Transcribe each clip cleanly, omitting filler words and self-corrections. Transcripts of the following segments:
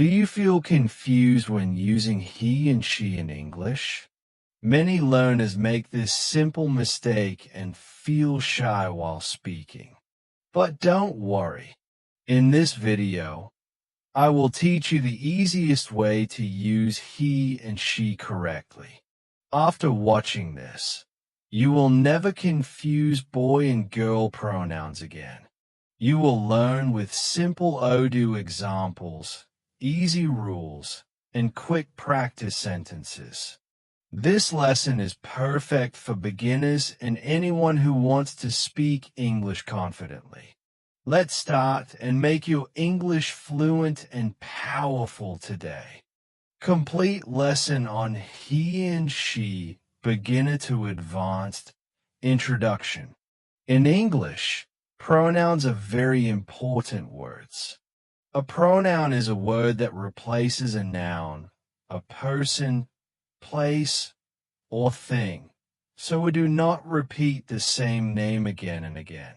Do you feel confused when using he and she in English? Many learners make this simple mistake and feel shy while speaking. But don't worry. In this video, I will teach you the easiest way to use he and she correctly. After watching this, you will never confuse boy and girl pronouns again. You will learn with simple Urdu examples, easy rules, and quick practice sentences. This lesson is perfect for beginners and anyone who wants to speak English confidently. Let's start and make your English fluent and powerful today. Complete lesson on he and she, beginner to advanced, introduction. In English, pronouns are very important words. A pronoun is a word that replaces a noun, a person, place, or thing, so we do not repeat the same name again and again.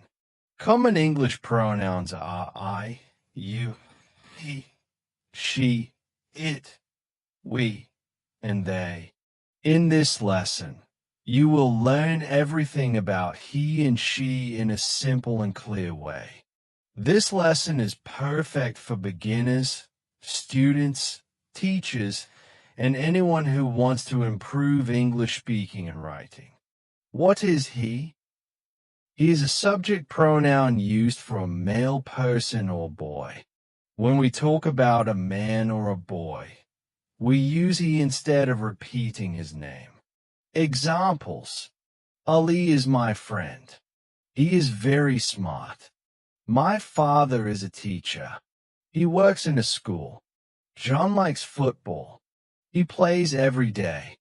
Common English pronouns are I, you, he, she, it, we, and they. In this lesson, you will learn everything about he and she in a simple and clear way. This lesson is perfect for beginners, students, teachers, and anyone who wants to improve English speaking and writing. What is he? He is a subject pronoun used for a male person or boy. When we talk about a man or a boy, we use he instead of repeating his name. Examples: Ali is my friend. He is very smart. My father is a teacher. He works in a school. John likes football. He plays every day.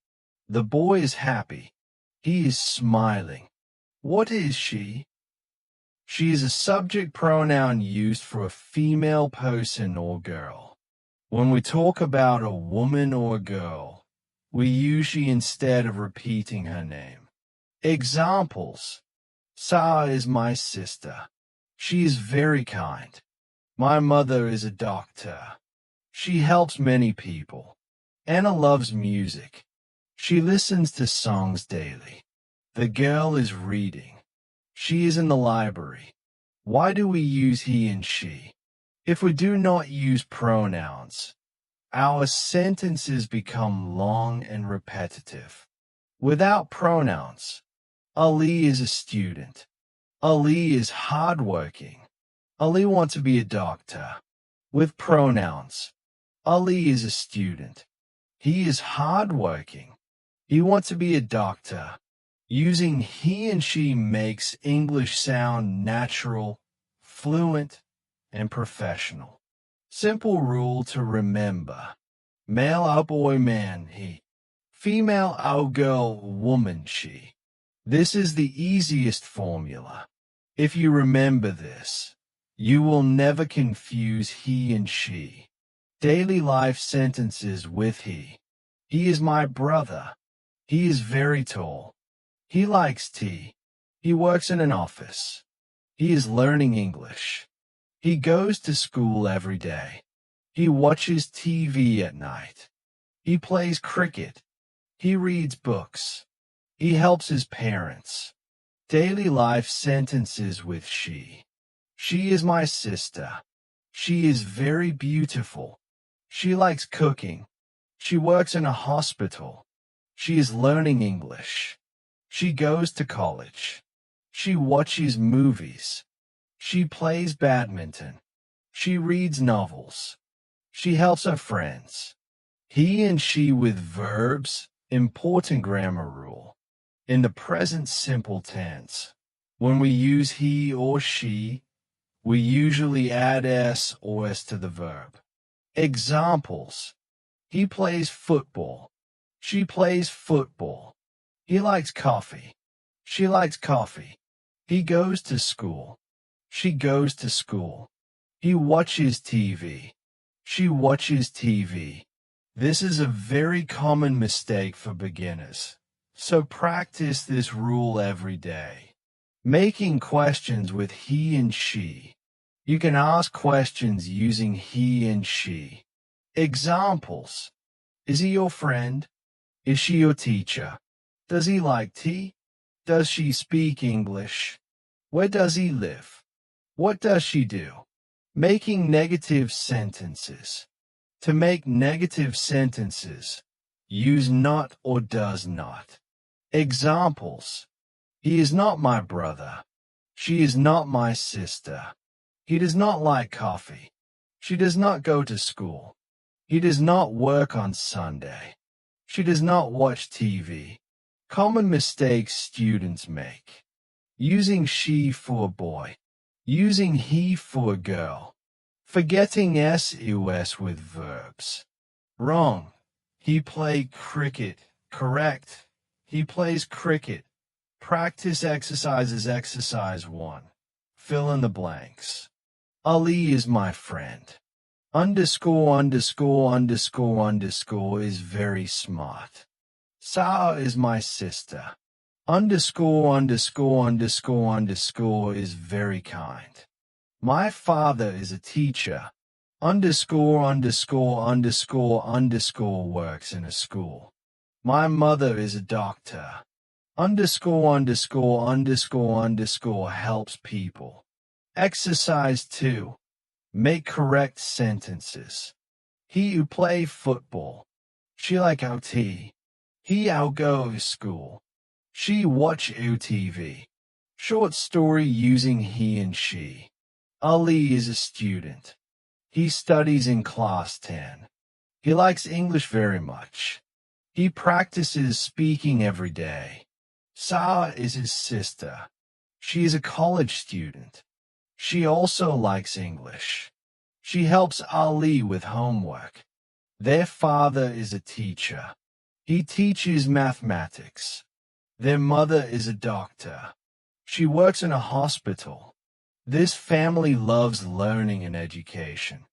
The boy is happy. He is smiling. What is she? She is a subject pronoun used for a female person or girl. When we talk about a woman or a girl, we use she instead of repeating her name. Examples: Sarah is my sister. She is very kind. My mother is a doctor. She helps many people. Anna loves music. She listens to songs daily. The girl is reading. She is in the library. Why do we use he and she? If we do not use pronouns, our sentences become long and repetitive. Without pronouns, Ali is a student. Ali is hardworking. Ali wants to be a doctor. With pronouns, Ali is a student. He is hardworking. He wants to be a doctor. Using he and she makes English sound natural, fluent, and professional. Simple rule to remember: male or boy man he, female or girl woman she. This is the easiest formula. If you remember this, you will never confuse he and she. Daily life sentences with he. He is my brother. He is very tall. He likes tea. He works in an office. He is learning English. He goes to school every day. He watches TV at night. He plays cricket. He reads books. He helps his parents. Daily life sentences with she. She is my sister. She is very beautiful. She likes cooking. She works in a hospital. She is learning English. She goes to college. She watches movies. She plays badminton. She reads novels. She helps her friends. He and she with verbs, important grammar rule. In the present simple tense, when we use he or she, we usually add s or s to the verb. Examples: he plays football. She plays football. He likes coffee. She likes coffee. He goes to school. She goes to school. He watches TV. She watches TV. This is a very common mistake for beginners, so practice this rule every day. Making questions with he and she. You can ask questions using he and she. Examples. Is he your friend? Is she your teacher? Does he like tea? Does she speak English? Where does he live? What does she do? Making negative sentences. To make negative sentences, use not or does not. Examples. He is not my brother. She is not my sister. He does not like coffee. She does not go to school. He does not work on Sunday. She does not watch TV. Common mistakes students make. Using she for a boy. Using he for a girl. Forgetting sus with verbs. Wrong. He played cricket. Correct. He plays cricket. Practice exercises exercise 1. Fill in the blanks. Ali is my friend. Underscore underscore underscore underscore is very smart. Sarah is my sister. Underscore underscore underscore underscore is very kind. My father is a teacher. Underscore underscore underscore underscore works in a school. My mother is a doctor. Underscore underscore underscore underscore helps people. Exercise 2. Make correct sentences. He who play football. She like OT. He outgo school. She watch TV. Short story using he and she. Ali is a student. He studies in class 10. He likes English very much. He practices speaking every day. Sarah is his sister. She is a college student. She also likes English. She helps Ali with homework. Their father is a teacher. He teaches mathematics. Their mother is a doctor. She works in a hospital. This family loves learning and education.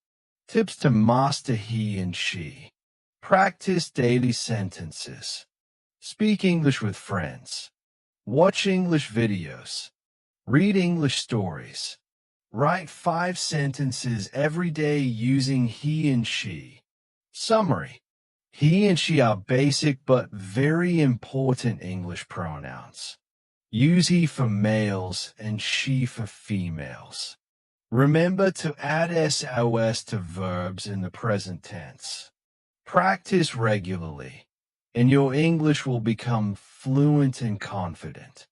Tips to master he and she. Practice daily sentences. Speak English with friends. Watch English videos. Read English stories. Write 5 sentences every day using he and she. Summary. He and she are basic but very important English pronouns. Use he for males and she for females. Remember to add sos to verbs in the present tense. Practice regularly, and your English will become fluent and confident.